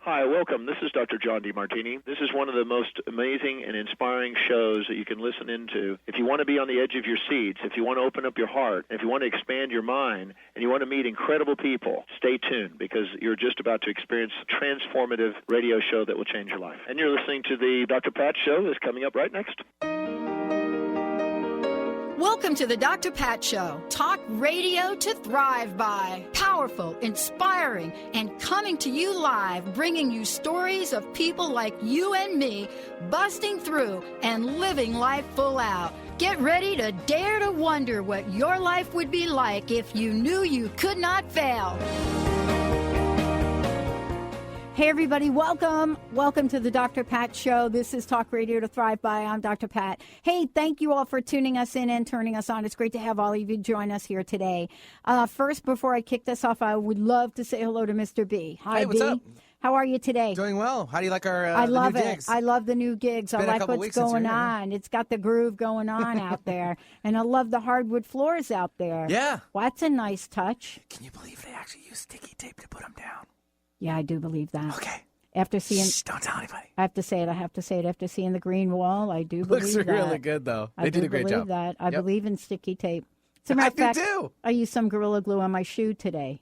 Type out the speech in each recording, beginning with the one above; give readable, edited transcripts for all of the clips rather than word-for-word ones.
Hi, welcome. This is Dr. John DeMartini. This is one of the most amazing and inspiring shows that you can listen into. If you want to be on the edge of your seats, if you want to open up your heart, if you want to expand your mind, and you want to meet incredible people, stay tuned because you're just about to experience a transformative radio show that will change your life. And you're listening to the Dr. Pat Show that's coming up right next. Welcome to the Dr. Pat Show. Talk radio to thrive by. Powerful, inspiring, and coming to you live, bringing you stories of people like you and me, busting through and living life full out. Get ready to dare to wonder what your life would be like if you knew you could not fail. Hey, everybody, welcome. Welcome to the Dr. Pat Show. This is Talk Radio to Thrive By. I'm Dr. Pat. Hey, thank you all for tuning us in and turning us on. It's great to have all of you join us here today. First, before I kick this off, I would love to say hello to Mr. B. Hi, hey, what's B. up? How are you today? Doing well. How do you like our I love the new it. gigs? I love the new gigs. I like what's going on. It's got the groove going on out there. And I love the hardwood floors out there. Yeah. Well, that's a nice touch. Can you believe they actually use sticky tape to put them down? Yeah, I do believe that. Okay. After seeing, shh, don't tell anybody. I have to say it. After seeing the green wall, I do believe that. Looks really good, though. They did a great job. I believe in sticky tape. As a matter of fact, I used some Gorilla Glue on my shoe today.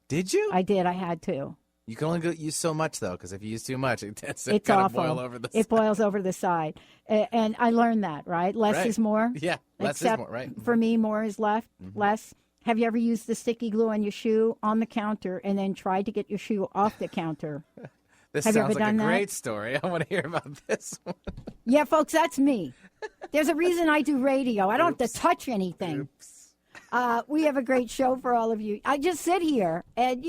Did you? I did. I had to. You can only use so much, though, because if you use too much, it tends to kind of boil over the side. It boils over the side. And I learned that, right? Less is more. Yeah, less is more, right. For me, more is less. Have you ever used the sticky glue on your shoe on the counter and then tried to get your shoe off the counter? This Have sounds you ever like done a great that? story. I want to hear about this one. Yeah, folks, that's me. There's a reason I do radio. I don't have to touch anything. We have a great show for all of you. I just sit here and,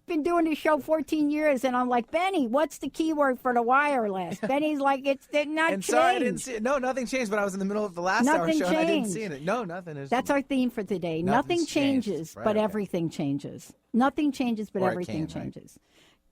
been doing this show 14 years, and I'm like, Benny, what's the keyword for the wireless? Benny's like, it did not change. Sorry, I didn't see it. No, nothing changed, but I was in the middle of the last hour show, and I didn't see it. No, nothing. That's our theme for today. Nothing changes, but everything changes. Nothing changes, but everything changes.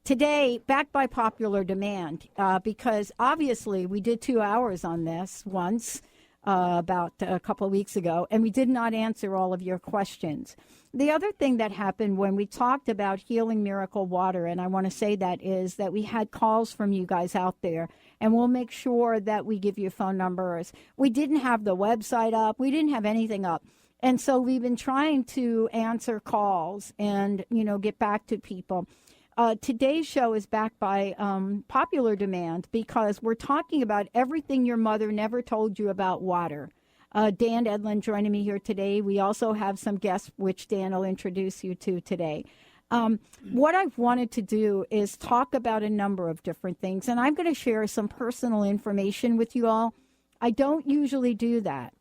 Today, backed by popular demand, because obviously we did 2 hours on this once about a couple of weeks ago, and we did not answer all of your questions. The other thing that happened when we talked about healing miracle water, and I want to say that, is that we had calls from you guys out there, and we'll make sure that we give you phone numbers. We didn't have the website up. We didn't have anything up. And so we've been trying to answer calls and, get back to people. Today's show is backed by popular demand because we're talking about everything your mother never told you about water. Dan Edlin joining me here today. We also have some guests, which Dan will introduce you to today. What I've wanted to do is talk about a number of different things, and I'm going to share some personal information with you all. I don't usually do that.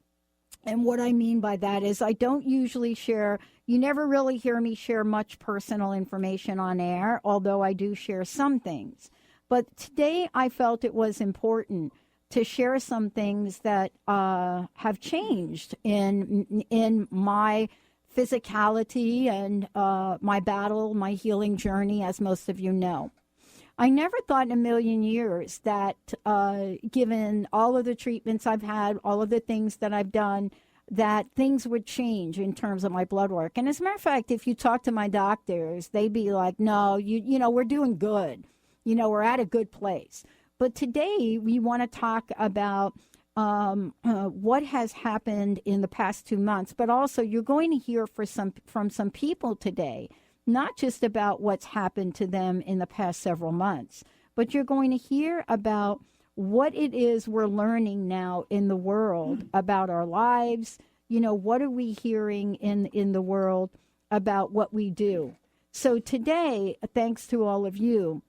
And what I mean by that is I don't usually share, you never really hear me share much personal information on air, although I do share some things. But today I felt it was important to share some things that have changed in my physicality and my battle, my healing journey, as most of you know. I never thought in a million years that given all of the treatments I've had, all of the things that I've done, that things would change in terms of my blood work. And as a matter of fact, if you talk to my doctors, they'd be like, no, we're doing good. We're at a good place. But today we want to talk about what has happened in the past 2 months, but also you're going to hear from some people today, not just about what's happened to them in the past several months, but you're going to hear about what it is we're learning now in the world about our lives. What are we hearing in the world about what we do? So today, thanks to all of you,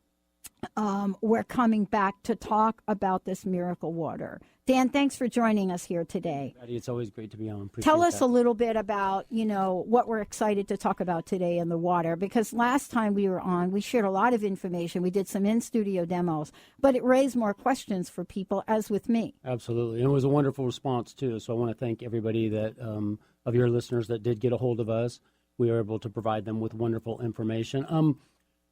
we're coming back to talk about this miracle water. Dan, thanks for joining us here today. It's always great to be on. Tell us a little bit about, what we're excited to talk about today in the water, because last time we were on, we shared a lot of information. We did some in-studio demos, but it raised more questions for people, as with me. Absolutely. And it was a wonderful response, too. So I want to thank everybody that of your listeners that did get a hold of us. We were able to provide them with wonderful information.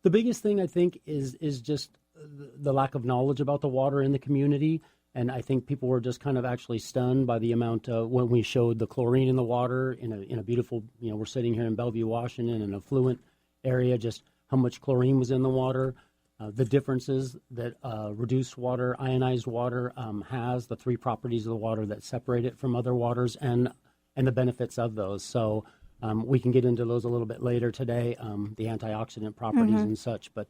The biggest thing, I think, is just the lack of knowledge about the water in the community. And I think people were just kind of actually stunned by the amount when we showed the chlorine in the water in a beautiful, we're sitting here in Bellevue, Washington, in an affluent area, just how much chlorine was in the water. the differences that reduced water, ionized water has, the 3 properties of the water that separate it from other waters, and the benefits of those. So we can get into those a little bit later today, the antioxidant properties and such, but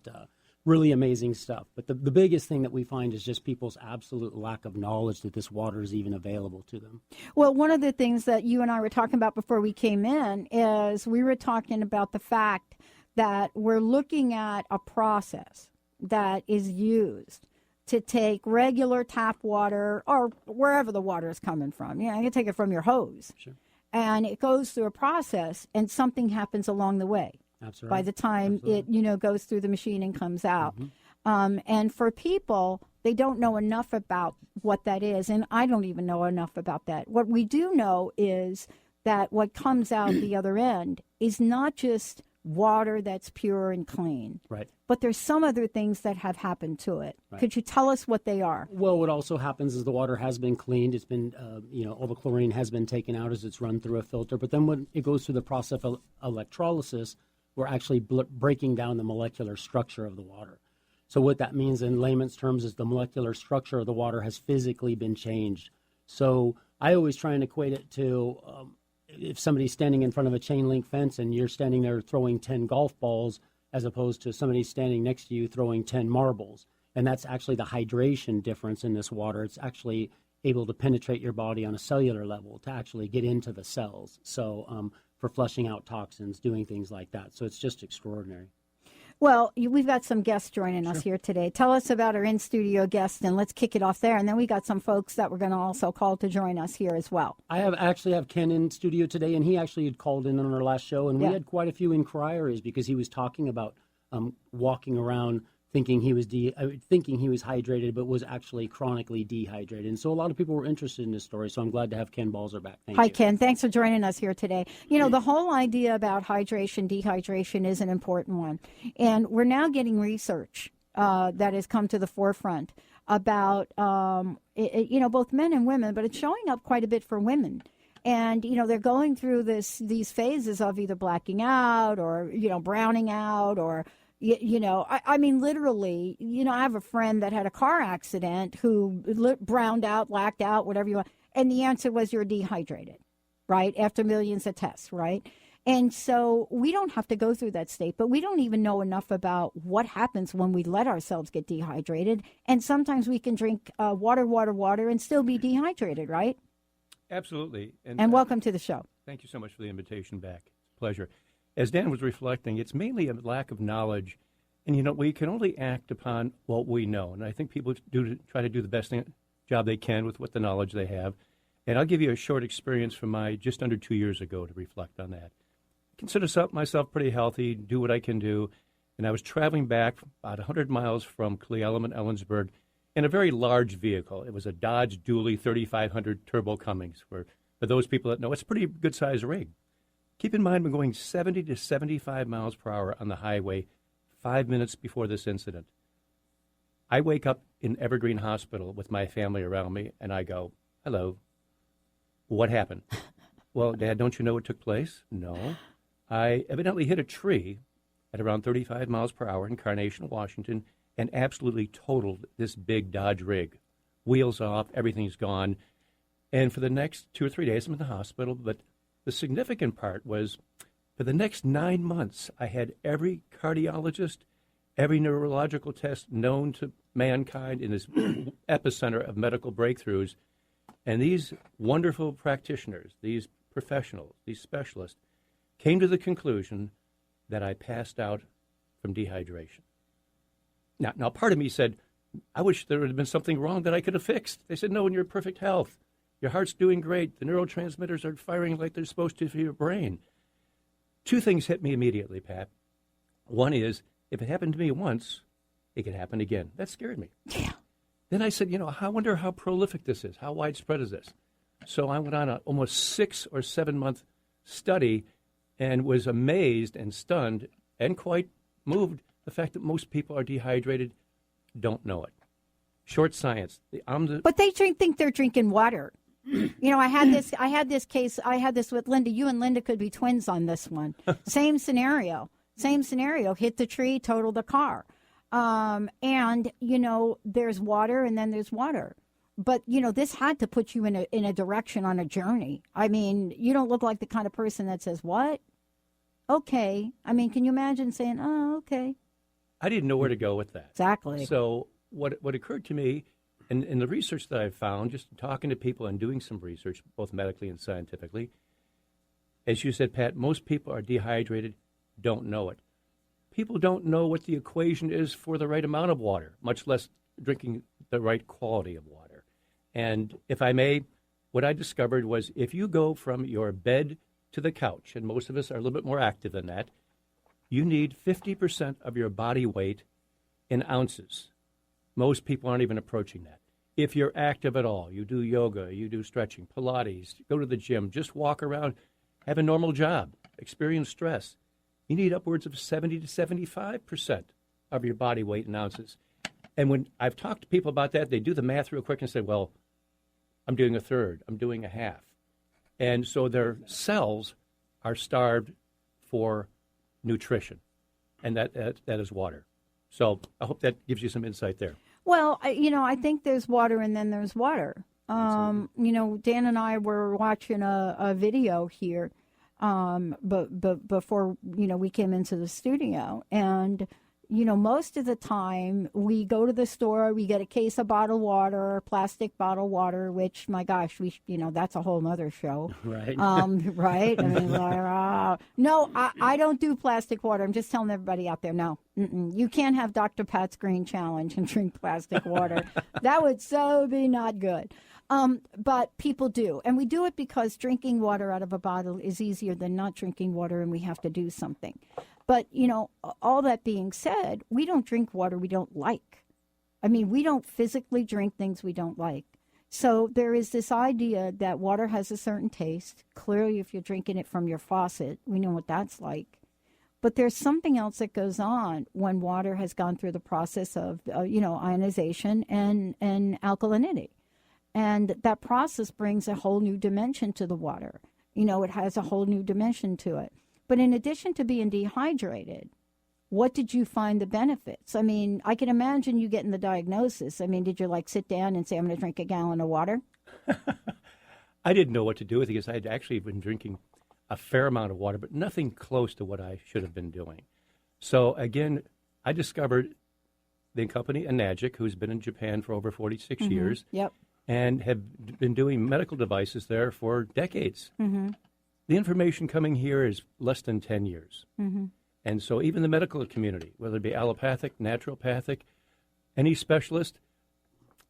really amazing stuff. But the biggest thing that we find is just people's absolute lack of knowledge that this water is even available to them. Well, one of the things that you and I were talking about before we came in is we were talking about the fact that we're looking at a process that is used to take regular tap water or wherever the water is coming from. You can take it from your hose. Sure. And it goes through a process and something happens along the way. Absolutely. By the time it goes through the machine and comes out. And for people, they don't know enough about what that is. And I don't even know enough about that. What we do know is that what comes out the other end is not just water that's pure and clean. Right. But there's some other things that have happened to it. Right. Could you tell us what they are? Well, what also happens is the water has been cleaned. It's been, all the chlorine has been taken out as it's run through a filter. But then when it goes through the process of electrolysis, we're actually breaking down the molecular structure of the water. So what that means in layman's terms is the molecular structure of the water has physically been changed. So I always try and equate it to if somebody's standing in front of a chain link fence and you're standing there throwing 10 golf balls as opposed to somebody standing next to you throwing 10 marbles. And that's actually the hydration difference in this water. It's actually able to penetrate your body on a cellular level to actually get into the cells. So for flushing out toxins, doing things like that. So it's just extraordinary. Well, we've got some guests joining us here today. Tell us about our in-studio guests, and let's kick it off there. And then we got some folks that we're going to also call to join us here as well. I have Ken in studio today, and he actually had called in on our last show, and we had quite a few inquiries because he was talking about walking around thinking he was hydrated, but was actually chronically dehydrated. And so a lot of people were interested in this story, so I'm glad to have Ken Balzer back. Hi, Ken. Thanks for joining us here today. The whole idea about hydration, dehydration is an important one. And we're now getting research that has come to the forefront about, both men and women, but it's showing up quite a bit for women. And, they're going through these phases of either blacking out or, browning out or, I mean, literally, I have a friend that had a car accident who browned out, blacked out, whatever you want. And the answer was you're dehydrated, right? After millions of tests, right? And so we don't have to go through that state, but we don't even know enough about what happens when we let ourselves get dehydrated. And sometimes we can drink water, and still be dehydrated, right? Absolutely. And welcome to the show. Thank you so much for the invitation back. It's a pleasure. As Dan was reflecting, it's mainly a lack of knowledge. And, we can only act upon what we know. And I think people try to do the best job they can with what the knowledge they have. And I'll give you a short experience from my just under 2 years ago to reflect on that. Consider myself pretty healthy, do what I can do. And I was traveling back about 100 miles from Cle Elum and Ellensburg in a very large vehicle. It was a Dodge Dually 3500 Turbo Cummings. For those people that know, it's a pretty good-sized rig. Keep in mind, we're going 70 to 75 miles per hour on the highway 5 minutes before this incident. I wake up in Evergreen Hospital with my family around me, and I go, hello, what happened? Well, Dad, don't you know what took place? No. I evidently hit a tree at around 35 miles per hour in Carnation, Washington, and absolutely totaled this big Dodge rig. Wheels off, everything's gone. And for the next 2 or 3 days, I'm in the hospital, but the significant part was for the next 9 months, I had every cardiologist, every neurological test known to mankind in this epicenter of medical breakthroughs. And these wonderful practitioners, these professionals, these specialists, came to the conclusion that I passed out from dehydration. Now, part of me said, I wish there had been something wrong that I could have fixed. They said, no, in your perfect health. Your heart's doing great. The neurotransmitters are firing like they're supposed to for your brain. 2 things hit me immediately, Pat. One is, if it happened to me once, it could happen again. That scared me. Yeah. Then I said, I wonder how prolific this is. How widespread is this? So I went on an almost 6 or 7 month study and was amazed and stunned and quite moved the fact that most people are dehydrated, don't know it. Short science. But they think they're drinking water. I had this case with Linda. You and Linda could be twins on this one. Same scenario. Hit the tree, totaled the car. And, there's water and then there's water. But, this had to put you in a direction on a journey. I mean, you don't look like the kind of person that says, what? Okay. I mean, can you imagine saying, oh, okay. I didn't know where to go with that. Exactly. So what occurred to me, and in the research that I've found, just talking to people and doing some research, both medically and scientifically, as you said, Pat, most people are dehydrated, don't know it. People don't know what the equation is for the right amount of water, much less drinking the right quality of water. And if I may, what I discovered was if you go from your bed to the couch, and most of us are a little bit more active than that, you need 50% of your body weight in ounces. Most people aren't even approaching that. If you're active at all, you do yoga, you do stretching, Pilates, go to the gym, just walk around, have a normal job, experience stress, you need upwards of 70 to 75% of your body weight in ounces. And when I've talked to people about that, they do the math real quick and say, well, I'm doing a third, I'm doing a half. And so their cells are starved for nutrition, and that is water. So I hope that gives you some insight there. Well, I think there's water and then there's water. Dan and I were watching a video here but before, we came into the studio. And, most of the time we go to the store, we get a case of bottled water, plastic bottled water, which, my gosh, that's a whole nother show. Right. Right? I mean, no, I don't do plastic water. I'm just telling everybody out there, no. You can't have Dr. Pat's Green Challenge and drink plastic water. That would so be not good. But people do. And we do it because drinking water out of a bottle is easier than not drinking water, and we have to do something. But, all that being said, we don't drink water we don't like. I mean, we don't physically drink things we don't like. So there is this idea that water has a certain taste. Clearly, if you're drinking it from your faucet, we know what that's like. But there's something else that goes on when water has gone through the process of, ionization and alkalinity. And that process brings a whole new dimension to the water. It has a whole new dimension to it. But in addition to being dehydrated, what did you find the benefits? I mean, I can imagine you getting the diagnosis. I mean, did you sit down and say, I'm going to drink a gallon of water? I didn't know what to do with it because I had actually been drinking a fair amount of water, but nothing close to what I should have been doing. So again, I discovered the company Enagic, who's been in Japan for over 46 years. Yep. And have been doing medical devices there for decades. Mm-hmm. The information coming here is less than 10 years. Mm-hmm. And so even the medical community, whether it be allopathic, naturopathic, any specialist,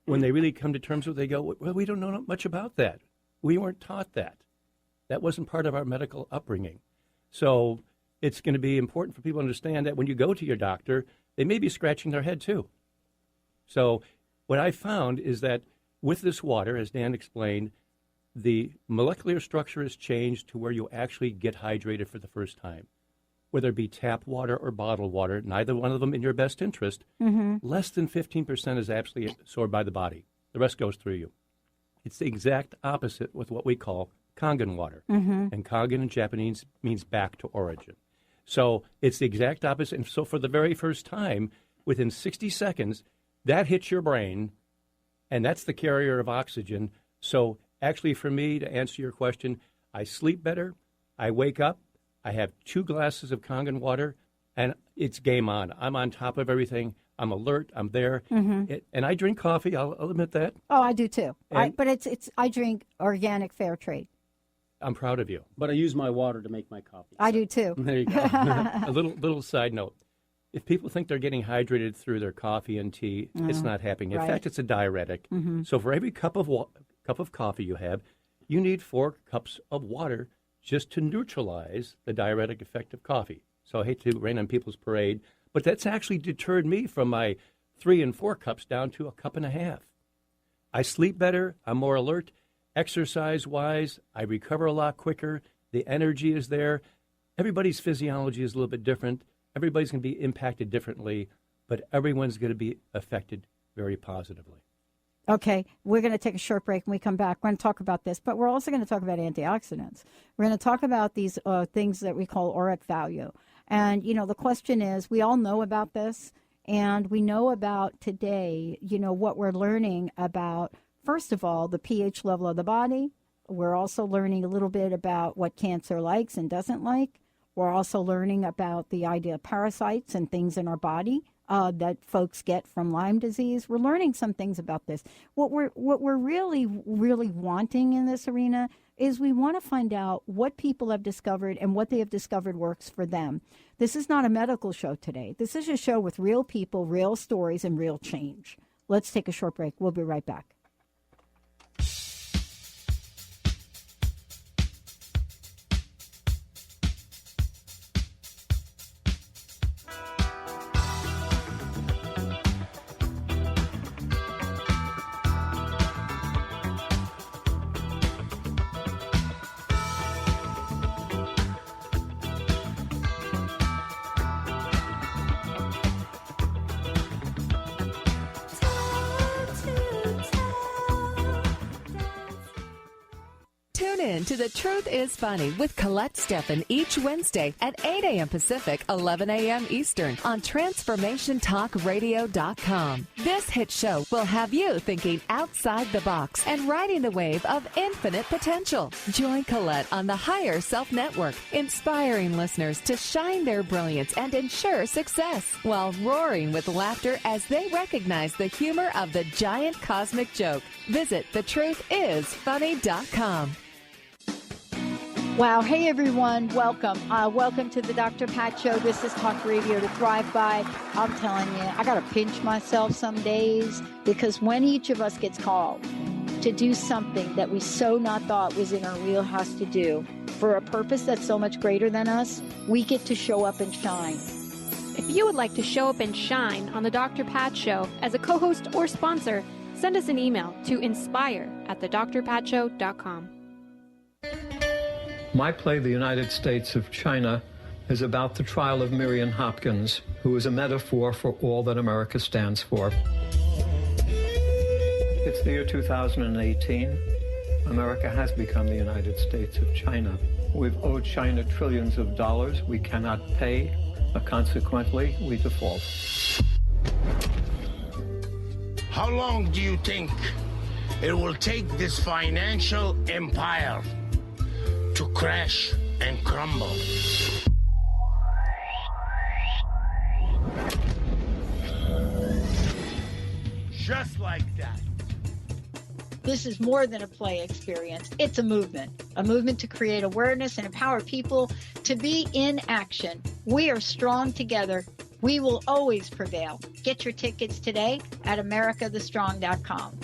when they really come to terms with it, they go, well, we don't know much about that. We weren't taught that. That wasn't part of our medical upbringing. So it's going to be important for people to understand that when you go to your doctor, they may be scratching their head too. So what I found is that with this water, as Dan explained, the molecular structure has changed to where you actually get hydrated for the first time. Whether it be tap water or bottled water, neither one of them in your best interest, less than 15% is actually absorbed by the body. The rest goes through you. It's the exact opposite with what we call Kangen water. And Kangen in Japanese means back to origin. So it's the exact opposite. And so for the very first time, within 60 seconds, that hits your brain, and that's the carrier of oxygen. So actually, for me, to answer your question, I sleep better, I wake up, I have 2 glasses of Kangen water, and it's game on. I'm on top of everything. I'm alert. I'm there. And I drink coffee. I'll admit that. Oh, I do too. But I drink organic fair trade. I'm proud of you. But I use my water to make my coffee. I do too. There you go. A little side note. If people think they're getting hydrated through their coffee and tea, it's not happening. In fact, it's a diuretic. So for every cup of coffee you have, you need 4 cups of water just to neutralize the diuretic effect of coffee. So I hate to rain on people's parade, but that's actually deterred me from my 3 and 4 cups down to a cup and a half. I sleep better. I'm more alert. Exercise-wise, I recover a lot quicker. The energy is there. Everybody's physiology is a little bit different. Everybody's going to be impacted differently, but everyone's going to be affected very positively. Okay, we're going to take a short break. When we come back, we're going to talk about this, but we're also going to talk about antioxidants. We're going to talk about these things that we call auric value. And, the question is, we all know about this. And we know about today, what we're learning about, first of all, the pH level of the body. We're also learning a little bit about what cancer likes and doesn't like. We're also learning about the idea of parasites and things in our body that folks get from Lyme disease. We're learning some things about this. What we're really, really wanting in this arena is we want to find out what people have discovered and what they have discovered works for them. This is not a medical show today. This is a show with real people, real stories, and real change. Let's take a short break. We'll be right back. To The Truth is Funny with Colette Steffen each Wednesday at 8 a.m. Pacific, 11 a.m. Eastern on TransformationTalkRadio.com. This hit show will have you thinking outside the box and riding the wave of infinite potential. Join Colette on the Higher Self Network, inspiring listeners to shine their brilliance and ensure success while roaring with laughter as they recognize the humor of the giant cosmic joke. Visit thetruthisfunny.com. Wow. Hey, everyone. Welcome. Welcome to the Dr. Pat Show. This is Talk Radio to Thrive By. I'm telling you, I got to pinch myself some days because when each of us gets called to do something that we so not thought was in our wheelhouse to do for a purpose that's so much greater than us, we get to show up and shine. If you would like to show up and shine on the Dr. Pat Show as a co-host or sponsor, send us an email to inspire@thedrpatshow.com. My play, The United States of China, is about the trial of Miriam Hopkins, who is a metaphor for all that America stands for. It's the year 2018. America has become the United States of China. We've owed China trillions of dollars. We cannot pay. Consequently, we default. How long do you think it will take this financial empire to crash and crumble? Just like that. This is more than a play experience. It's a movement to create awareness and empower people to be in action. We are strong together. We will always prevail. Get your tickets today at americathestrong.com.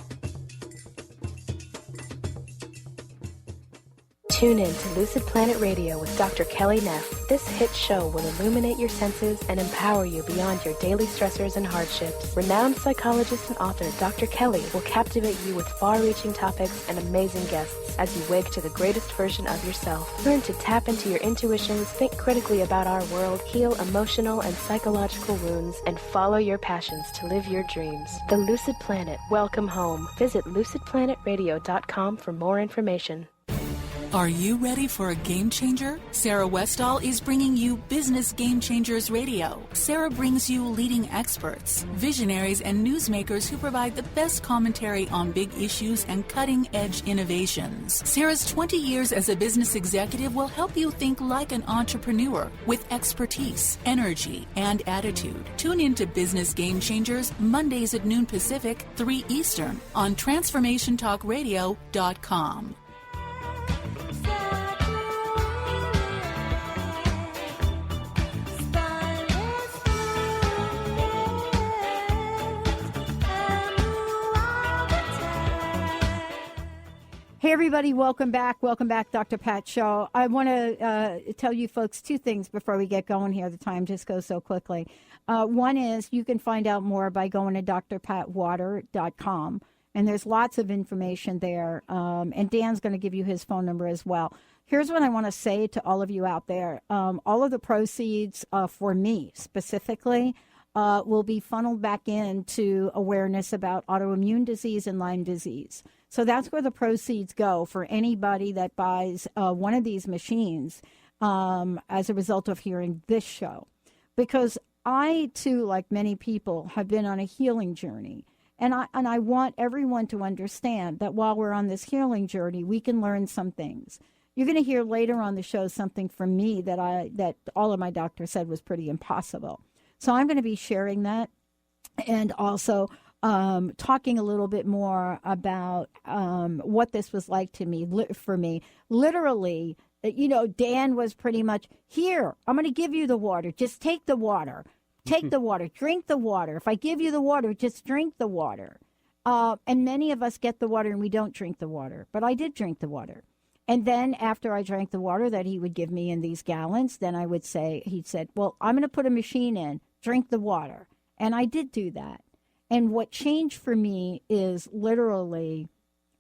Tune in to Lucid Planet Radio with Dr. Kelly Neff. This hit show will illuminate your senses and empower you beyond your daily stressors and hardships. Renowned psychologist and author Dr. Kelly will captivate you with far-reaching topics and amazing guests as you wake to the greatest version of yourself. Learn to tap into your intuitions, think critically about our world, heal emotional and psychological wounds, and follow your passions to live your dreams. The Lucid Planet. Welcome home. Visit lucidplanetradio.com for more information. Are you ready for a game changer? Sarah Westall is bringing you Business Game Changers Radio. Sarah brings you leading experts, visionaries, and newsmakers who provide the best commentary on big issues and cutting-edge innovations. Sarah's 20 years as a business executive will help you think like an entrepreneur with expertise, energy, and attitude. Tune in to Business Game Changers Mondays at noon Pacific, 3 Eastern on TransformationTalkRadio.com. Hey, everybody. Welcome back. Welcome back, Dr. Pat Show. I want to tell you folks two things before we get going here. The time just goes so quickly. One is you can find out more by going to drpatwater.com, and there's lots of information there. And Dan's going to give you his phone number as well. Here's what I want to say to all of you out there. All of the proceeds for me specifically will be funneled back into awareness about autoimmune disease and Lyme disease. So that's where the proceeds go for anybody that buys one of these machines as a result of hearing this show. Because I too, like many people, have been on a healing journey. And I want everyone to understand that while we're on this healing journey, we can learn some things. You're going to hear later on the show something from me that all of my doctors said was pretty impossible. So I'm going to be sharing that, and also talking a little bit more about what this was like for me. Literally, Dan was pretty much, here, I'm going to give you the water. Just take the water. Take the water. Drink the water. If I give you the water, just drink the water. And many of us get the water and we don't drink the water. But I did drink the water. And then after I drank the water that he would give me in these gallons, then he'd said, well, I'm going to put a machine in. Drink the water. And I did do that. And what changed for me is literally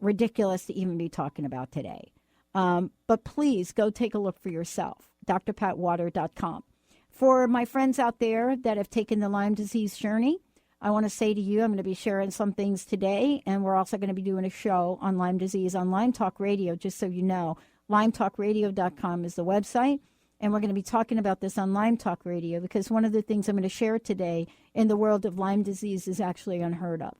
ridiculous to even be talking about today. But please go take a look for yourself. drpatwater.com. For my friends out there that have taken the Lyme disease journey, I want to say to you, I'm going to be sharing some things today, and we're also going to be doing a show on Lyme disease on Lyme Talk Radio, just so you know. LymeTalkRadio.com is the website, and we're going to be talking about this on Lyme Talk Radio because one of the things I'm going to share today in the world of Lyme disease is actually unheard of.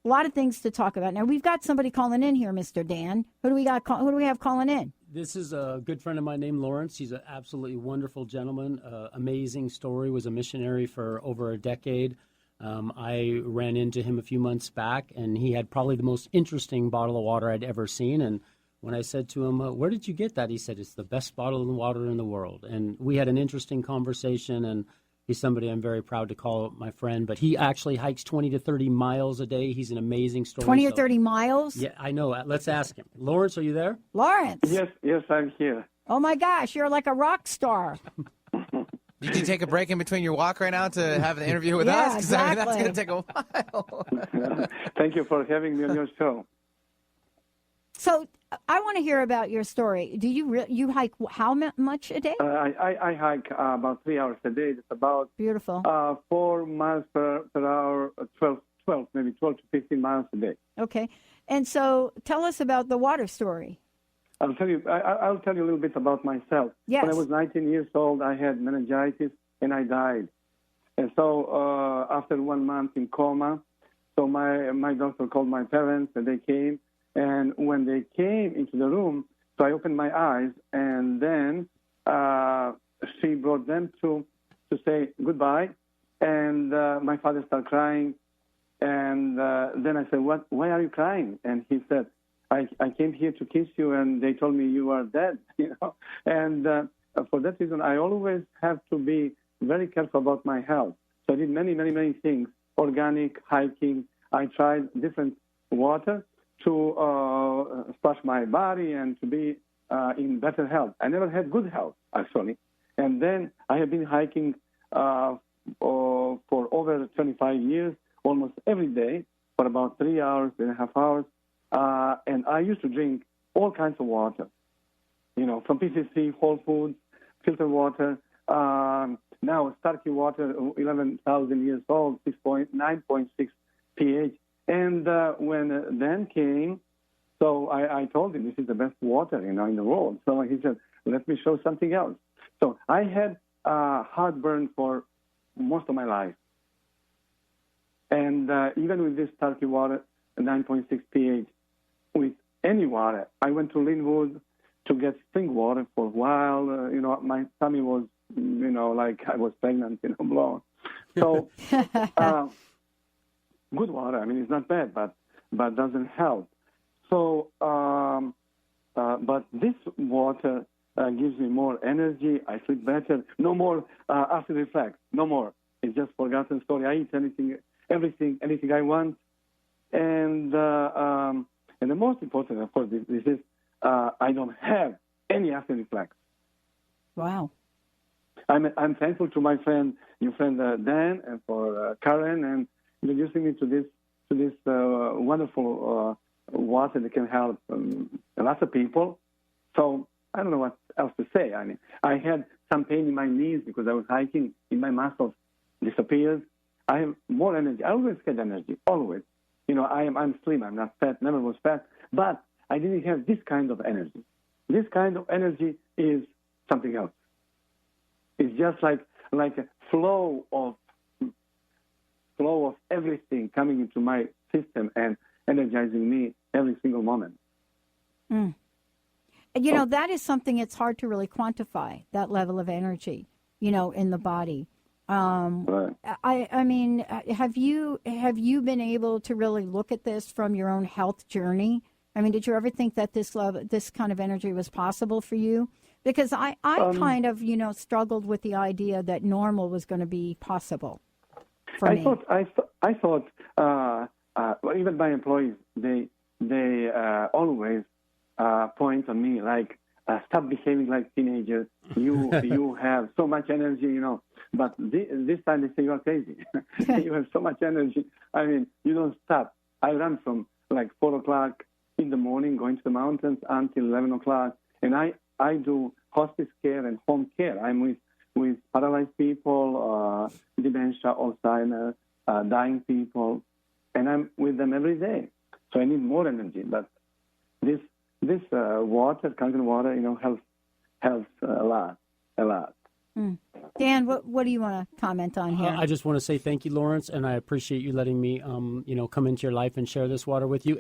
A lot of things to talk about. Now, we've got somebody calling in here, Mr. Dan. Who do we have calling in? This is a good friend of mine named Lawrence. He's an absolutely wonderful gentleman, amazing story, was a missionary for over a decade. I ran into him a few months back, and he had probably the most interesting bottle of water I'd ever seen. And when I said to him, where did you get that? He said, it's the best bottle of water in the world. And we had an interesting conversation, and he's somebody I'm very proud to call my friend. But he actually hikes 20 to 30 miles a day. He's an amazing story. 20 or 30 miles? Yeah, I know. Let's ask him. Lawrence, are you there? Lawrence. Yes, I'm here. Oh, my gosh, you're like a rock star. Did you take a break in between your walk right now to have an interview with us? Because exactly. that's going to take a while. Thank you for having me on your show. So I want to hear about your story. Do you hike how much a day? I hike about 3 hours a day. It's about beautiful 4 miles per hour, 12, maybe 12 to 15 miles a day. Okay. And so tell us about the water story. I'll tell you a little bit about myself. Yes. When I was 19 years old, I had meningitis and I died. And so after 1 month in coma, so my doctor called my parents and they came. And when they came into the room, so I opened my eyes, and then she brought them to say goodbye. And my father started crying. And then I said, why are you crying? And he said, I came here to kiss you, and they told me you are dead. And for that reason, I always have to be very careful about my health. So I did many, many, many things, organic, hiking. I tried different water to splash my body and to be in better health. I never had good health, actually. And then I have been hiking for over 25 years, almost every day, for about 3.5 hours. And I used to drink all kinds of water, from PCC, Whole Foods, filtered water. Now, Starkey water, 11,000 years old, 9.6 pH. And when Dan came, so I told him this is the best water, in the world. So he said, let me show something else. So I had heartburn for most of my life. And even with this Starkey water, 9.6 pH, with any water, I went to Linwood to get spring water for a while. My tummy was, like I was pregnant, blown. So good water. I mean, it's not bad, but doesn't help. So, but this water gives me more energy. I sleep better. No more acid reflux. No more. It's just forgotten story. I eat anything I want. And the most important, of course, this is I don't have any acid reflux. Wow. I'm thankful to my friend, your friend Dan, and for Karen, and introducing me to this wonderful water that can help a lot of people. So I don't know what else to say. I mean, I had some pain in my knees because I was hiking. In my muscles disappeared. I have more energy. I always had energy, always. I'm slim. I'm not fat. Never was fat. But I didn't have this kind of energy. This kind of energy is something else. It's just like like a flow of everything coming into my system and energizing me every single moment. Mm. You know, that is something it's hard to really quantify, that level of energy, you know, in the body. Right. I mean, have you been able to really look at this from your own health journey? I mean, did you ever think that this kind of energy was possible for you? Because I kind of, you know, struggled with the idea that normal was going to be possible for me. I thought well, even my employees, they always point on me like, stop behaving like teenagers. You have so much energy, you know. But this time they say you are crazy. You have so much energy. I mean, you don't stop. I run from like 4 o'clock in the morning, going to the mountains until 11 o'clock, and I do hospice care and home care. I'm with paralyzed people, dementia, Alzheimer's, dying people, and I'm with them every day. So I need more energy. But this water, Kangen water, you know, helps a lot. Mm. Dan, what do you want to comment on here? I just want to say thank you, Lawrence, and I appreciate you letting me, you know, come into your life and share this water with you.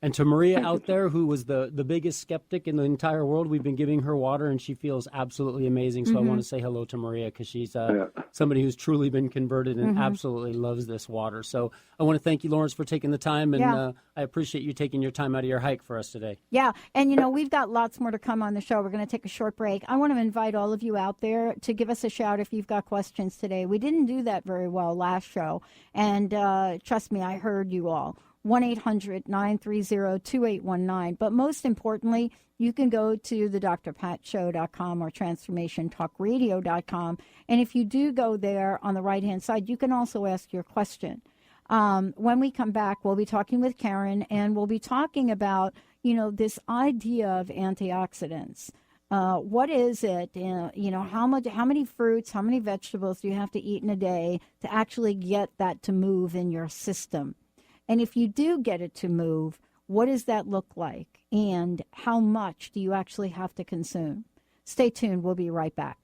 And to Maria out there, who was the biggest skeptic in the entire world, we've been giving her water, and she feels absolutely amazing. So I want to say hello to Maria because she's somebody who's truly been converted and absolutely loves this water. So I want to thank you, Lawrence, for taking the time, and I appreciate you taking your time out of your hike for us today. Yeah, and, you know, we've got lots more to come on the show. We're going to take a short break. I want to invite all of you out there to give us a shout if you've got questions today. We didn't do that very well last show, and trust me, I heard you all. 1-800-930-2819. But most importantly, you can go to the drpatshow.com or transformationtalkradio.com. And if you do go there on the right-hand side, you can also ask your question. When we come back, we'll be talking with Karen, and we'll be talking about, you know, this idea of antioxidants. What is it? You know, how many fruits, how many vegetables do you have to eat in a day to actually get that to move in your system? And if you do get it to move, what does that look like? And how much do you actually have to consume? Stay tuned. We'll be right back.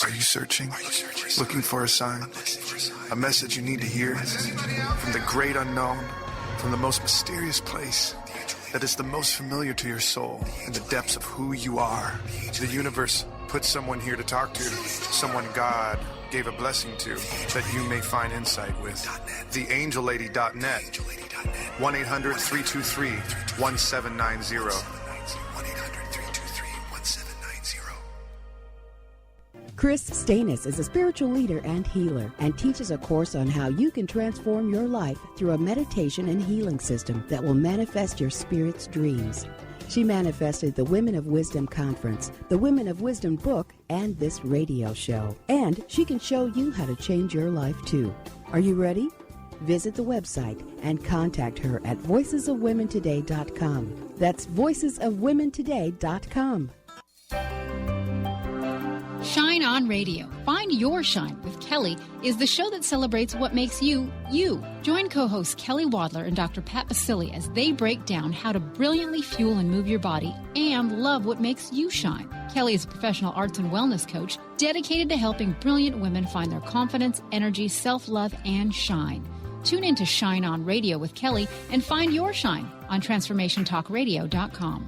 Are you searching? Looking for a sign? A message you need to hear? From the great unknown, from the most mysterious place that is the most familiar to your soul in the depths of who you are. The universe put someone here to talk to, someone God gave a blessing to, that you may find insight with. TheAngelLady.net. 1-800-323-1790. Chris Stanis is a spiritual leader and healer and teaches a course on how you can transform your life through a meditation and healing system that will manifest your spirit's dreams. She manifested the Women of Wisdom Conference, the Women of Wisdom book, and this radio show. And she can show you how to change your life too. Are you ready? Visit the website and contact her at voicesofwomentoday.com. That's voicesofwomentoday.com. Shine On Radio. Find Your Shine with Kelly is the show that celebrates what makes you, you. Join co-hosts Kelly Wadler and Dr. Pat Basili as they break down how to brilliantly fuel and move your body and love what makes you shine. Kelly is a professional arts and wellness coach dedicated to helping brilliant women find their confidence, energy, self-love, and shine. Tune in to Shine On Radio with Kelly and find your shine on TransformationTalkRadio.com.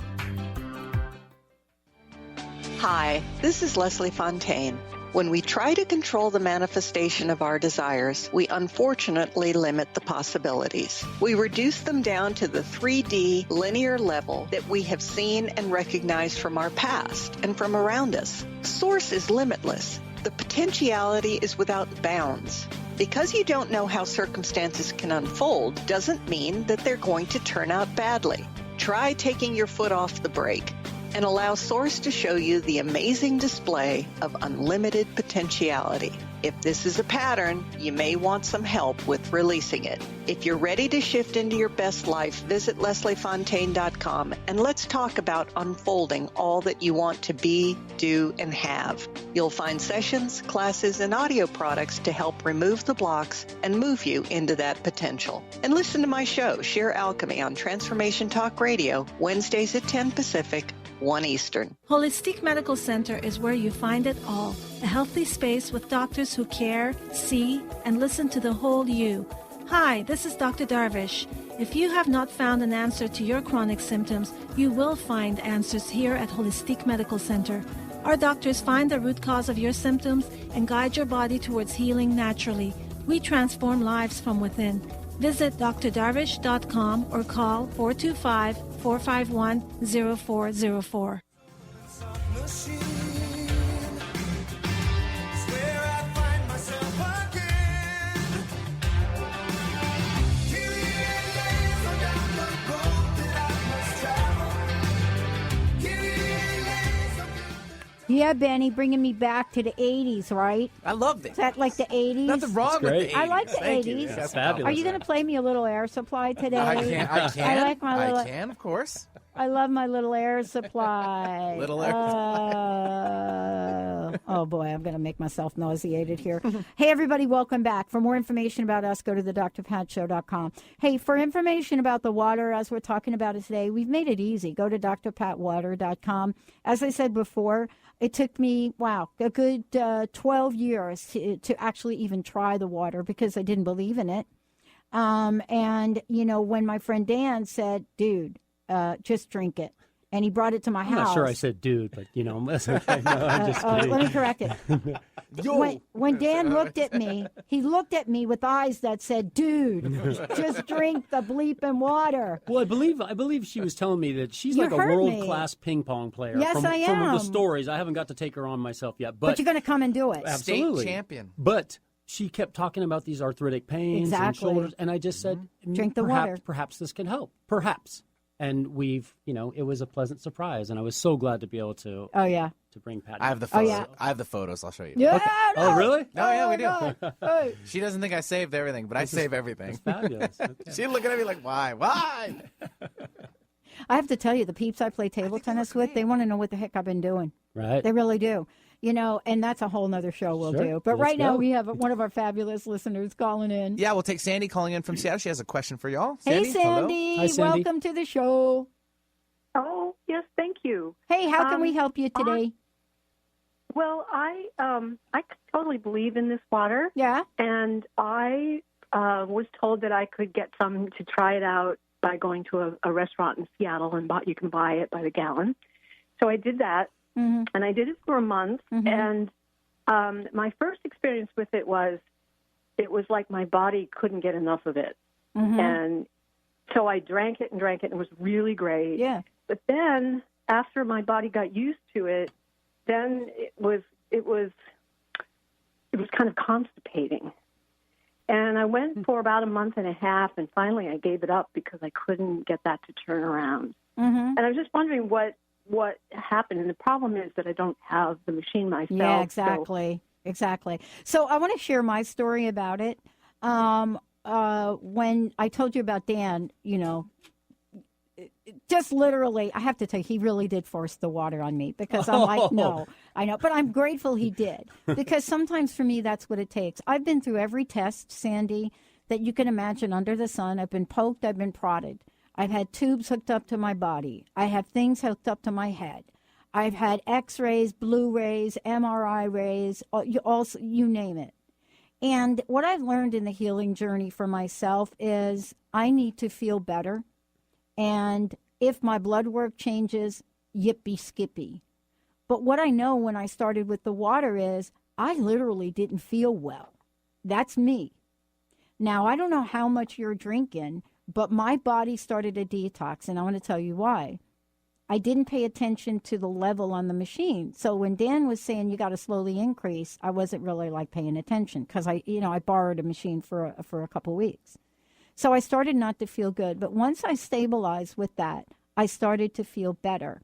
Hi, this is Leslie Fontaine. When we try to control the manifestation of our desires, we unfortunately limit the possibilities. We reduce them down to the 3D linear level that we have seen and recognized from our past and from around us. Source is limitless. The potentiality is without bounds. Because you don't know how circumstances can unfold doesn't mean that they're going to turn out badly. Try taking your foot off the brake and allow Source to show you the amazing display of unlimited potentiality. If this is a pattern, you may want some help with releasing it. If you're ready to shift into your best life, visit lesliefontaine.com and let's talk about unfolding all that you want to be, do, and have. You'll find sessions, classes, and audio products to help remove the blocks and move you into that potential. And listen to my show, Sheer Alchemy, on Transformation Talk Radio, Wednesdays at 10 Pacific, 1 Eastern. Holistic Medical Center is where you find it all. A healthy space with doctors who care, see, and listen to the whole you. Hi, this is Dr. Darvish. If you have not found an answer to your chronic symptoms, you will find answers here at Holistic Medical Center. Our doctors find the root cause of your symptoms and guide your body towards healing naturally. We transform lives from within. Visit drdarvish.com or call 425-451-0404. Yeah, Benny, bringing me back to the 80s, right? I loved it. Is that like the 80s? Nothing wrong with the 80s. I like the Thank 80s. You. That's fabulous. Are you going to play me a little Air Supply today? I can. I like my little. I can, of course. I love my little Air Supply. Little Air Supply. Oh, boy, I'm going to make myself nauseated here. Hey, everybody, welcome back. For more information about us, go to thedrpatshow.com. Hey, for information about the water, as we're talking about it today, we've made it easy. Go to drpatwater.com. As I said before, it took me, a good 12 years to actually even try the water because I didn't believe in it. And, when my friend Dan said, dude, just drink it. And he brought it to my house. I'm not sure I said dude, but, that's okay. No, I'm just kidding. Let me correct it. When Dan looked at me, he looked at me with eyes that said, dude, just drink the bleeping water. Well, I believe she was telling me that she's like a world-class ping pong player. Yes, I am. From the stories. I haven't got to take her on myself yet. But you're going to come and do it. Absolutely. State champion. But she kept talking about these arthritic pains and shoulders, and I just said, drink the water. Perhaps this can help. Perhaps. And it was a pleasant surprise, and I was so glad to be able to. Oh yeah. To bring Patty. I have the photos. I have the photos. I'll show you. Yeah. Okay. No, oh really? No, yeah, we do. Hey. She doesn't think I saved everything, but I save everything. That's fabulous. She's looking at me like, why? Why? I have to tell you, the peeps I play table tennis with, they want to know what the heck I've been doing. Right. They really do. And that's a whole nother show we'll do. But right now we have one of our fabulous listeners calling in. Yeah, we'll take Sandy calling in from Seattle. She has a question for y'all. Sandy, hey, Sandy. Hi, Sandy. Welcome to the show. Oh, yes, thank you. Hey, how can we help you today? I totally believe in this water. Yeah. And I was told that I could get some to try it out by going to a restaurant in Seattle, and you can buy it by the gallon. So I did that, and I did it for a month. And my first experience with it was like my body couldn't get enough of it. And so I drank it, and it was really great. Yeah. But then after my body got used to it, then it was kind of constipating. And I went for about a month and a half, and finally I gave it up because I couldn't get that to turn around. And I was just wondering what happened. And the problem is that I don't have the machine myself. Yeah, exactly. So I want to share my story about it. When I told you about Dan, just literally, I have to tell you, he really did force the water on me because I'm like, no, I know. But I'm grateful he did because sometimes for me, that's what it takes. I've been through every test, Sandy, that you can imagine under the sun. I've been poked. I've been prodded. I've had tubes hooked up to my body. I have things hooked up to my head. I've had X-rays, Blu-rays, MRI rays, you name it. And what I've learned in the healing journey for myself is I need to feel better. And if my blood work changes, yippee skippy. But what I know when I started with the water is I literally didn't feel well. That's me. Now, I don't know how much you're drinking, but my body started a detox, and I want to tell you why. I didn't pay attention to the level on the machine. So when Dan was saying you got to slowly increase, I wasn't really paying attention because I borrowed a machine for a couple weeks. So I started not to feel good. But once I stabilized with that, I started to feel better.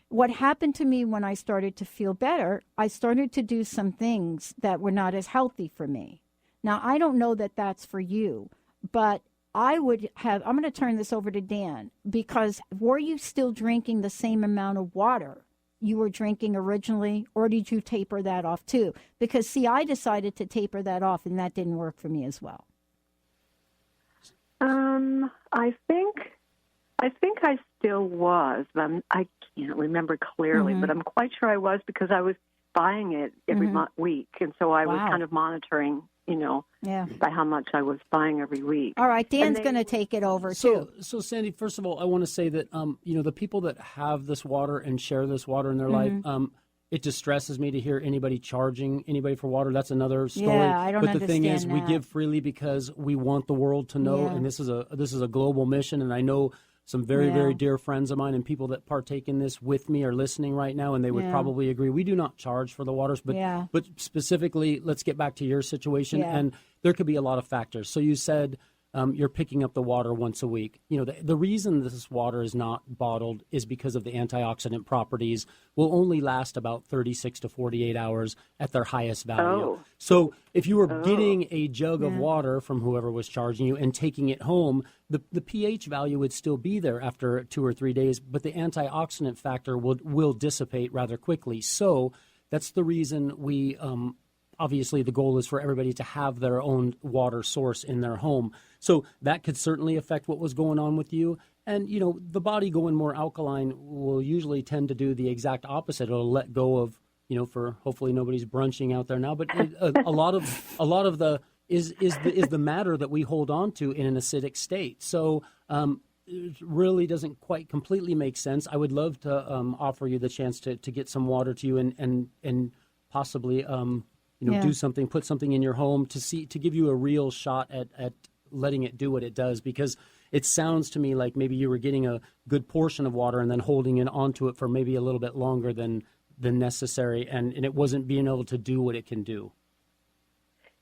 what happened to me when I started to feel better, I started to do some things that were not as healthy for me. Now, I don't know that that's for you, but I'm going to turn this over to Dan, because were you still drinking the same amount of water you were drinking originally, or did you taper that off too? Because, see, I decided to taper that off, and that didn't work for me as well. I think I still was. I can't remember clearly, but I'm quite sure I was, because I was buying it every week, and so I was kind of monitoring, by how much I was buying every week. All right, Dan's going to take it over too. So Sandy, first of all, I want to say that the people that have this water and share this water in their life, it distresses me to hear anybody charging anybody for water. That's another story. Yeah, I don't understand. But the thing is, that. we give freely because we want the world to know, and this is a global mission. And I know some very, very dear friends of mine and people that partake in this with me are listening right now, and they would probably agree. We do not charge for the waters, but specifically, let's get back to your situation. And there could be a lot of factors. So you said you're picking up the water once a week. The reason this water is not bottled is because of the antioxidant properties will only last about 36 to 48 hours at their highest value. So if you were getting a jug of water from whoever was charging you and taking it home, the pH value would still be there after 2 or 3 days, but the antioxidant factor will dissipate rather quickly. So that's the reason we obviously the goal is for everybody to have their own water source in their home. So that could certainly affect what was going on with you. And, the body going more alkaline will usually tend to do the exact opposite. It'll let go of, for hopefully nobody's brunching out there now, but a lot of the is the matter that we hold on to in an acidic state. So it really doesn't quite completely make sense. I would love to offer you the chance to get some water to you and possibly do something, put something in your home to give you a real shot at letting it do what it does, because it sounds to me like maybe you were getting a good portion of water and then holding it onto it for maybe a little bit longer than necessary, and it wasn't being able to do what it can do.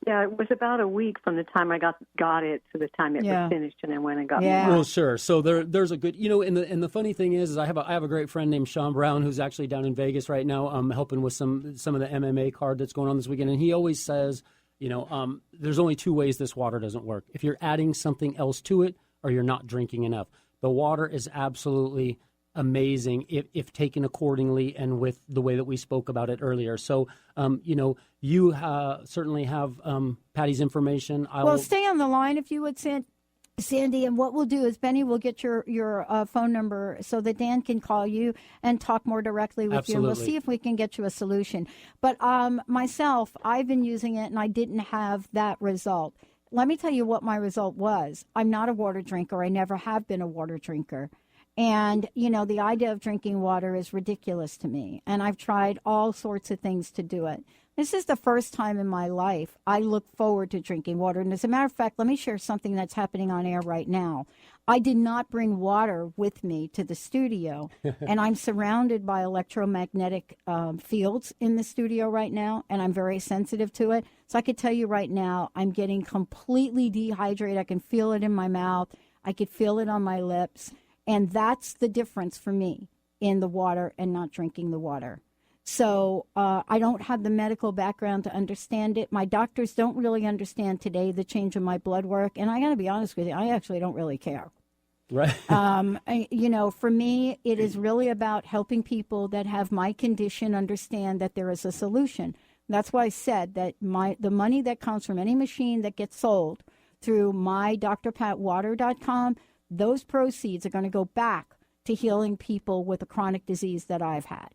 Yeah, it was about a week from the time I got it to the time it was finished, and then when I got more. Well, sure. So there's a good, and the funny thing is I have a great friend named Sean Brown who's actually down in Vegas right now, helping with some of the MMA card that's going on this weekend, and he always says, there's only two ways this water doesn't work: if you're adding something else to it, or you're not drinking enough. The water is absolutely amazing if taken accordingly and with the way that we spoke about it earlier. So, you certainly have Patty's information. Stay on the line if you would, Sandy, and what we'll do is Benny will get your phone number so that Dan can call you and talk more directly with you, and we'll see if we can get you a solution. But myself, I've been using it, and I didn't have that result. Let me tell you what my result was. I'm not a water drinker. I never have been a water drinker. And, the idea of drinking water is ridiculous to me. And I've tried all sorts of things to do it. This is the first time in my life I look forward to drinking water. And as a matter of fact, let me share something that's happening on air right now. I did not bring water with me to the studio. And I'm surrounded by electromagnetic fields in the studio right now. And I'm very sensitive to it. So I could tell you right now, I'm getting completely dehydrated. I can feel it in my mouth. I could feel it on my lips. And that's the difference for me in the water and not drinking the water. So I don't have the medical background to understand it. My doctors don't really understand today the change in my blood work. And I got to be honest with you, I actually don't really care. Right. For me, it is really about helping people that have my condition understand that there is a solution. That's why I said that the money that comes from any machine that gets sold through mydrpatwater.com, those proceeds are going to go back to healing people with a chronic disease that I've had.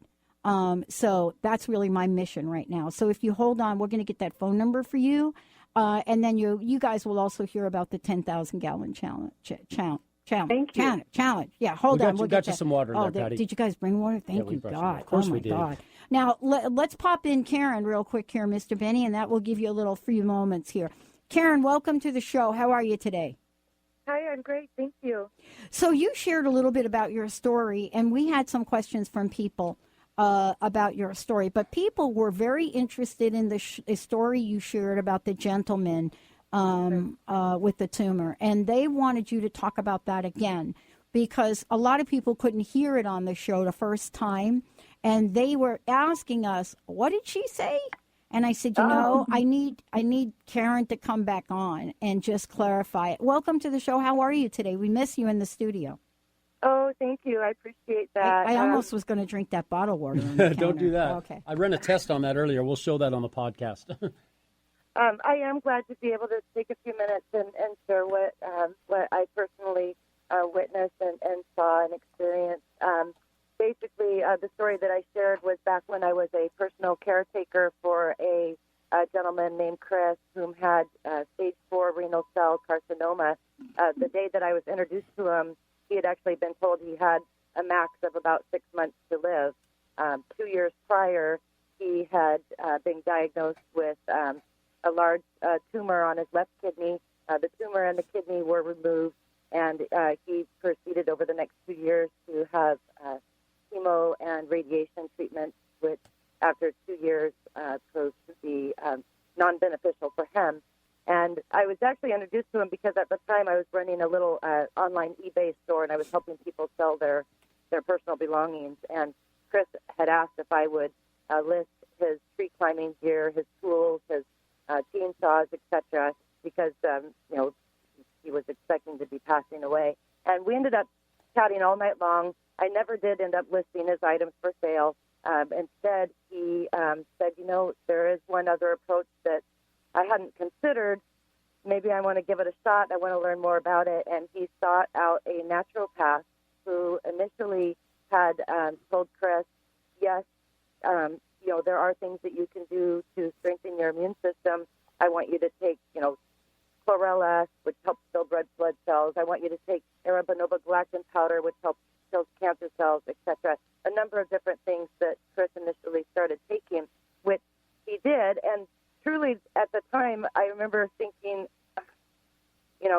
So that's really my mission right now. So if you hold on, we're going to get that phone number for you. And then you guys will also hear about the 10,000 gallon challenge. Thank you. Challenge. Yeah, hold on. We'll get you some water there, Patty. Did you guys bring water? Thank you, God. Of course we did. God. Now, let's pop in Karen real quick here, Mr. Benny, and that will give you a little few moments here. Karen, welcome to the show. How are you today? Hi, I'm great. Thank you. So you shared a little bit about your story, and we had some questions from people about your story. But people were very interested in the story you shared about the gentleman with the tumor, and they wanted you to talk about that again. because a lot of people couldn't hear it on the show the first time, and they were asking us, what did she say? And I said, I need Karen to come back on and just clarify it. Welcome to the show. How are you today? We miss you in the studio. Oh, thank you. I appreciate that. I almost was going to drink that bottled water on the Don't do that. Okay. I ran a test on that earlier. We'll show that on the podcast. I am glad to be able to take a few minutes and share what I personally witnessed and saw and experienced. Basically, the story that I shared was back when I was a personal caretaker for a gentleman named Chris, whom had stage 4 renal cell carcinoma. The day that I was introduced to him, he had actually been told he had a max of about 6 months to live. 2 years prior, he had been diagnosed with a large tumor on his left kidney. The tumor and the kidney were removed, and he proceeded over the next 2 years to have chemo and radiation treatment, which after 2 years proved to be non-beneficial for him. And I was actually introduced to him because at the time I was running a little online eBay store, and I was helping people sell their personal belongings. And Chris had asked if I would list his tree climbing gear, his tools, his chainsaws, etc., because he was expecting to be passing away. And we ended up chatting all night long. I never did end up listing his items for sale. Instead, he said, there is one other approach that I hadn't considered. Maybe I want to give it a shot. I want to learn more about it. And he sought out a naturopath who initially had told Chris, yes, there are things that you can do to strengthen your immune system. I want you to take, chlorella, which helps build red blood cells. I want you to take arabinoba-galactan powder, which helps kill cancer cells, etc. A number of different things that Chris initially started taking, which he did. And truly, at the time, I remember thinking,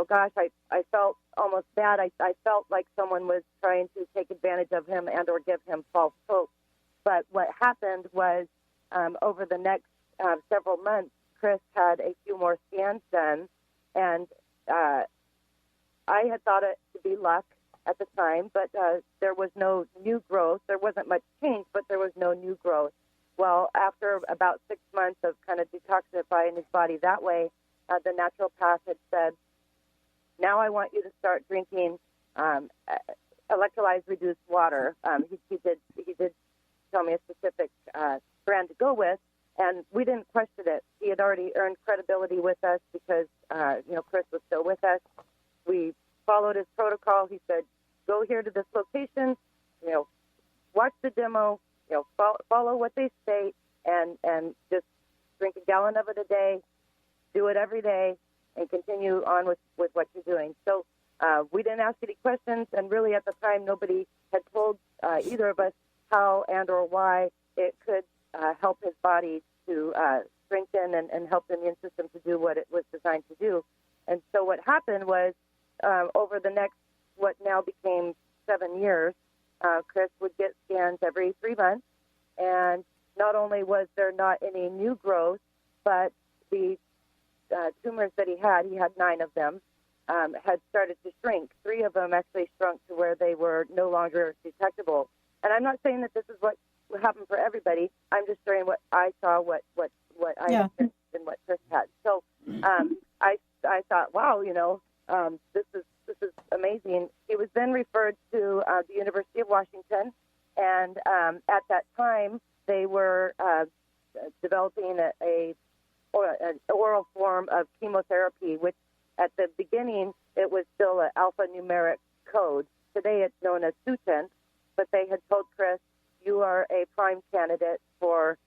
gosh, I felt almost bad. I felt like someone was trying to take advantage of him and or give him false hope. But what happened was over the next several months, Chris had a few more scans done, and I had thought it to be luck at the time, but there was no new growth. There wasn't much change, but there was no new growth. Well, after about 6 months of kind of detoxifying his body that way, the naturopath had said, now I want you to start drinking electrolyte-reduced water. He did tell me a specific brand to go with, and we didn't question it. He had already earned credibility with us because, Chris was still with us. We followed his protocol. He said, go here to this location, watch the demo, follow what they state, and just drink a gallon of it a day, do it every day, and continue on with what you're doing. So we didn't ask any questions, and really at the time nobody had told either of us how and or why it could help his body to strengthen and help the immune system to do what it was designed to do. And so what happened was over the next, what now became 7 years, Chris would get scans every 3 months, and not only was there not any new growth, but the tumors that he had 9 of them, had started to shrink. 3 of them actually shrunk to where they were no longer detectable. And I'm not saying that this is what happened for everybody. I'm just sharing what I saw, what I experienced, and what Chris had. So I thought, wow, this is amazing. He was then referred to the University of Washington, and at that time they were developing an oral form of chemotherapy, which at the beginning it was still an alphanumeric code. Today it's known as Sutent, but they had told Chris, you are a prime candidate for,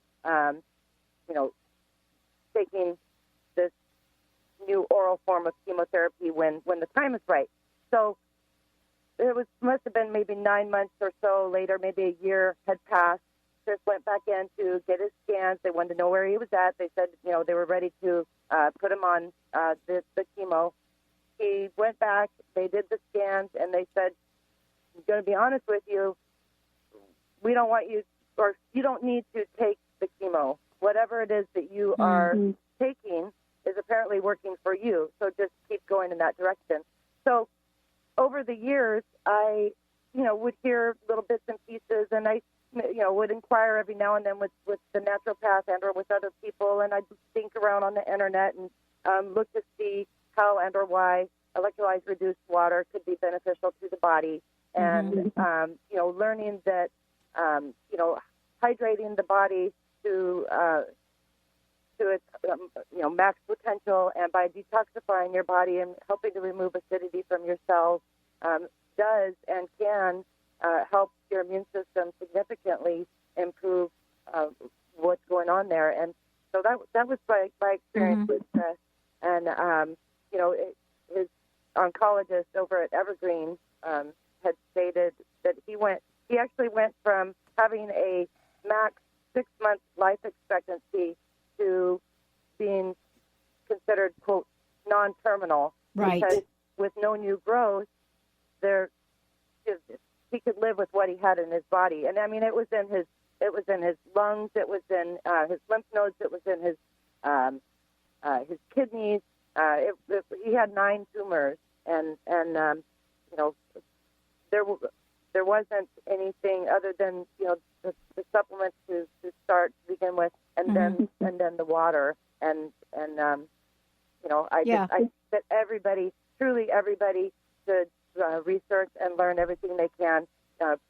taking this new oral form of chemotherapy when the time is right. So it must have been maybe 9 months or so later, maybe a year had passed. Chris went back in to get his scans. They wanted to know where he was at. They said, they were ready to put him on the chemo. He went back. They did the scans, and they said, I'm going to be honest with you, we don't want you, or you don't need to take the chemo. Whatever it is that you are taking is apparently working for you, so just keep going in that direction. So over the years, I, would hear little bits and pieces, and I, would inquire every now and then with the naturopath and or with other people, and I'd think around on the internet and look to see how and or why electrolyzed reduced water could be beneficial to the body, and learning that hydrating the body to its max potential, and by detoxifying your body and helping to remove acidity from your cells does and can help your immune system significantly improve what's going on there. And so that was my experience with this. And his oncologist over at Evergreen had stated that he actually went from having a max 6-month life expectancy to being considered, quote, non-terminal. Right. Because with no new growth, he could live with what he had in his body. And I mean, it was in his lungs, it was in his lymph nodes, it was in his kidneys. He had 9 tumors, and there wasn't anything other than the supplements to start to begin with, and then the water, and I think that everybody, truly everybody, should research and learn everything they can,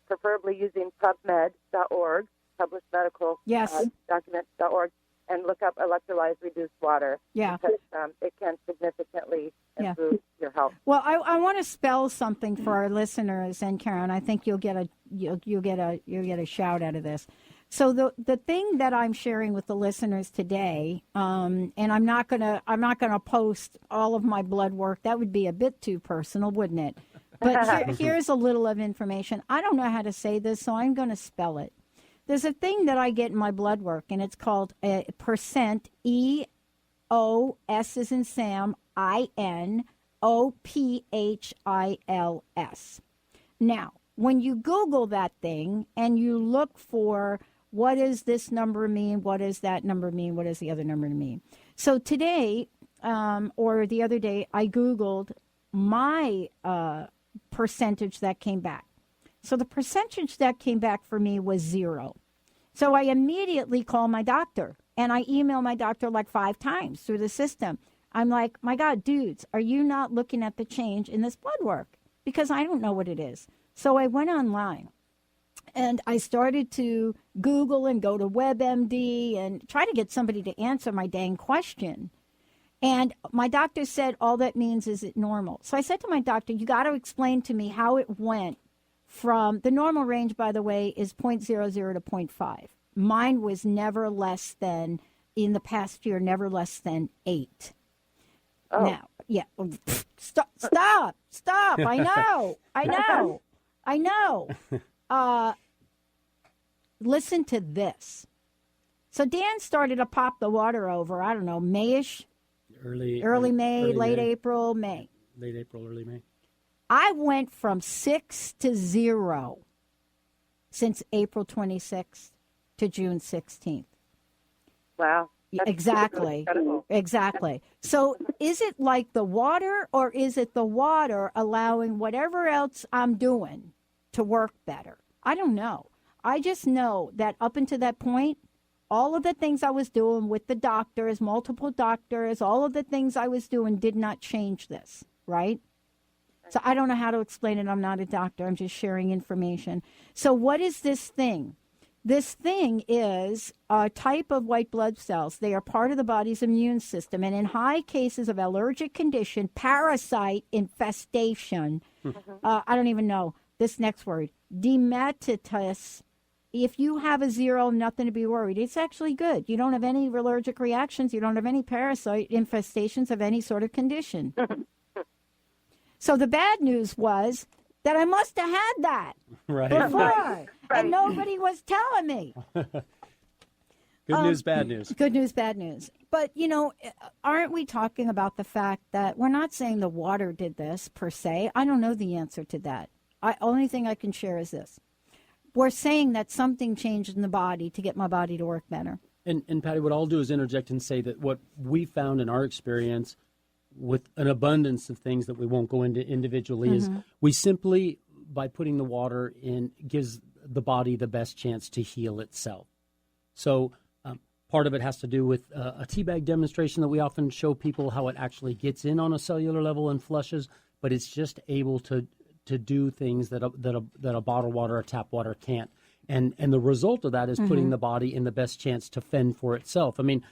preferably using PubMed.org, published medical documents.org, and look up electrolyzed reduced water. Yeah. Because it can significantly improve your health. Well, I want to spell something for our listeners, and Karen, I think you'll get a shout out of this. So the thing that I'm sharing with the listeners today, and I'm not gonna post all of my blood work. That would be a bit too personal, wouldn't it? But here's a little of information. I don't know how to say this, so I'm going to spell it. There's a thing that I get in my blood work, and it's called a percent, EOS as in Sam, INOPHILS. Now, when you Google that thing and you look for what does this number mean, what does that number mean, what does the other number mean? So today, or the other day, I Googled my percentage that came back. So the percentage that came back for me was 0. So I immediately call my doctor, and I email my doctor like 5 times through the system. I'm like, my God, dudes, are you not looking at the change in this blood work? Because I don't know what it is. So I went online, and I started to Google and go to WebMD and try to get somebody to answer my dang question. And my doctor said, all that means is it normal. So I said to my doctor, you got to explain to me how it went from the normal range, by the way, is 0.00 to 0.5. Mine was never less than, in the past year, never less than 8. Oh. Now, yeah, stop. I know. Listen to this. So Dan started to pop the water over, I don't know, May-ish? Early May, late April, May. Late April, early May. I went from 6 to 0 since April 26th to June 16th. Wow. Exactly. So is it like the water, or is it the water allowing whatever else I'm doing to work better? I don't know. I just know that up until that point, all of the things I was doing with the doctors, multiple doctors, all of the things I was doing did not change this, right? So I don't know how to explain it. I'm not a doctor. I'm just sharing information. So what is this thing? This thing is a type of white blood cells. They are part of the body's immune system. And in high cases of allergic condition, parasite infestation, I don't even know this next word, dermatitis. If you have a 0, nothing to be worried. It's actually good. You don't have any allergic reactions. You don't have any parasite infestations of any sort of condition. So the bad news was that I must have had that before, and nobody was telling me. Good news, bad news. Good news, bad news. But, aren't we talking about the fact that we're not saying the water did this per se? I don't know the answer to that. Only thing I can share is this. We're saying that something changed in the body to get my body to work better. And Patty, what I'll do is interject and say that what we found in our experience, with an abundance of things that we won't go into individually, is we simply, by putting the water in, gives the body the best chance to heal itself. So part of it has to do with a teabag demonstration that we often show people how it actually gets in on a cellular level and flushes, but it's just able to do things that a bottled water or tap water can't. And the result of that is putting the body in the best chance to fend for itself. I mean,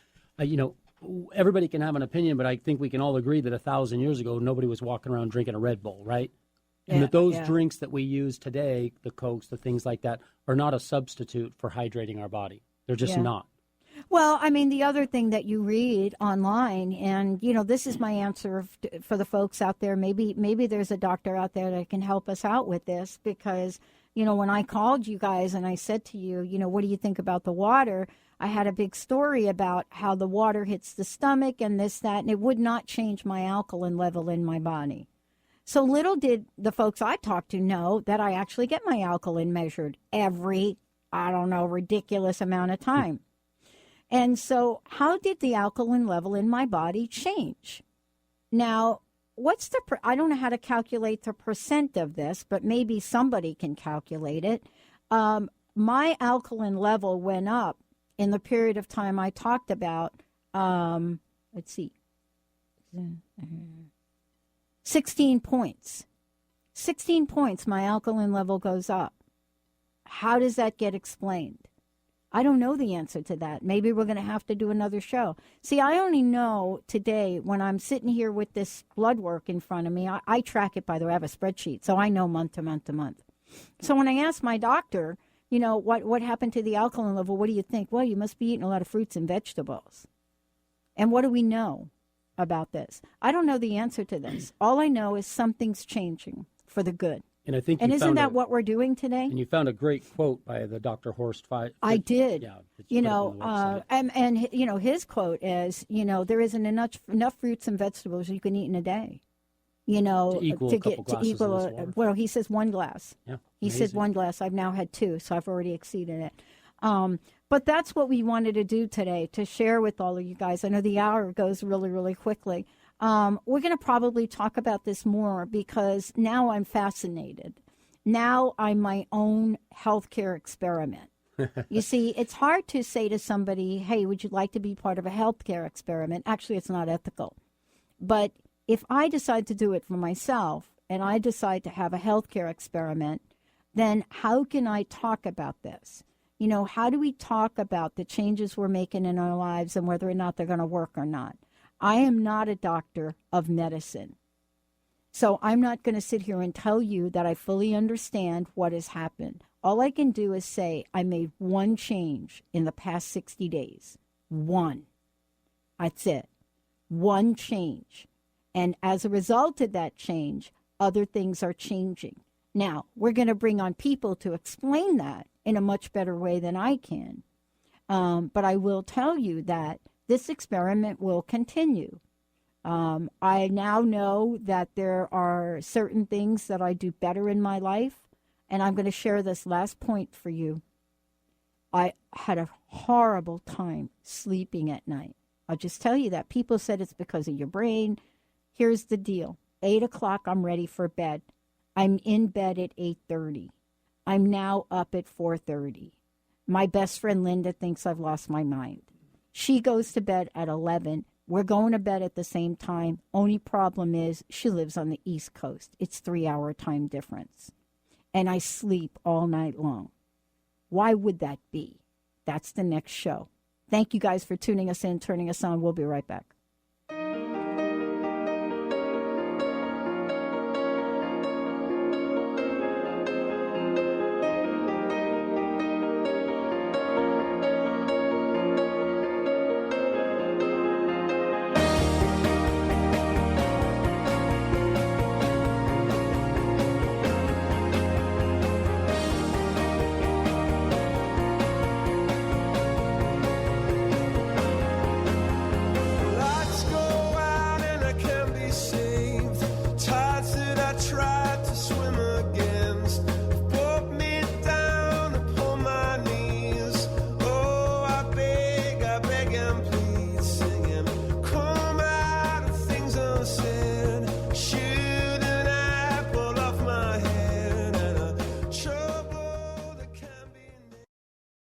everybody can have an opinion, but I think we can all agree that 1,000 years ago, nobody was walking around drinking a Red Bull, right? And that those drinks that we use today, the Cokes, the things like that, are not a substitute for hydrating our body. They're just not. Well, I mean, the other thing that you read online, and, this is my answer for the folks out there. Maybe there's a doctor out there that can help us out with this, because, when I called you guys and I said to you, what do you think about the water? I had a big story about how the water hits the stomach and this, that, and it would not change my alkaline level in my body. So little did the folks I talked to know that I actually get my alkaline measured every, ridiculous amount of time. And so how did the alkaline level in my body change? Now, I don't know how to calculate the percent of this, but maybe somebody can calculate it. My alkaline level went up in the period of time I talked about. 16 points. 16 points, my alkaline level goes up. How does that get explained? I don't know the answer to that. Maybe we're going to have to do another show. See, I only know today when I'm sitting here with this blood work in front of me. I track it, by the way. I have a spreadsheet, so I know month to month to month. So when I asked my doctor, what happened to the alkaline level, what do you think? Well, you must be eating a lot of fruits and vegetables. And what do we know about this? I don't know the answer to this. All I know is something's changing for the good. And I think, isn't that what we're doing today? And you found a great quote by the Dr. Horst. I did. Yeah, and his quote is, there isn't enough fruits and vegetables you can eat in a day. To equal, well, he says 1 glass. Yeah, he says 1 glass. I've now had 2, so I've already exceeded it. But that's what we wanted to do today, to share with all of you guys. I know the hour goes really, really quickly. We're going to probably talk about this more, because now I'm fascinated. Now I'm my own healthcare experiment. You see, it's hard to say to somebody, hey, would you like to be part of a healthcare experiment? Actually, it's not ethical. But if I decide to do it for myself and I decide to have a healthcare experiment, then how can I talk about this? How do we talk about the changes we're making in our lives and whether or not they're going to work or not? I am not a doctor of medicine. So I'm not going to sit here and tell you that I fully understand what has happened. All I can do is say I made one change in the past 60 days. One. That's it. One change. And as a result of that change, other things are changing. Now, we're going to bring on people to explain that in a much better way than I can. But I will tell you that this experiment will continue. I now know that there are certain things that I do better in my life, and I'm going to share this last point for you. I had a horrible time sleeping at night. I'll just tell you that. People said it's because of your brain. Here's the deal. 8 o'clock, I'm ready for bed. I'm in bed at 8:30. I'm now up at 4:30. My best friend Linda thinks I've lost my mind. She goes to bed at 11. We're going to bed at the same time. Only problem is she lives on the East Coast. It's 3-hour time difference. And I sleep all night long. Why would that be? That's the next show. Thank you guys for tuning us in, turning us on. We'll be right back.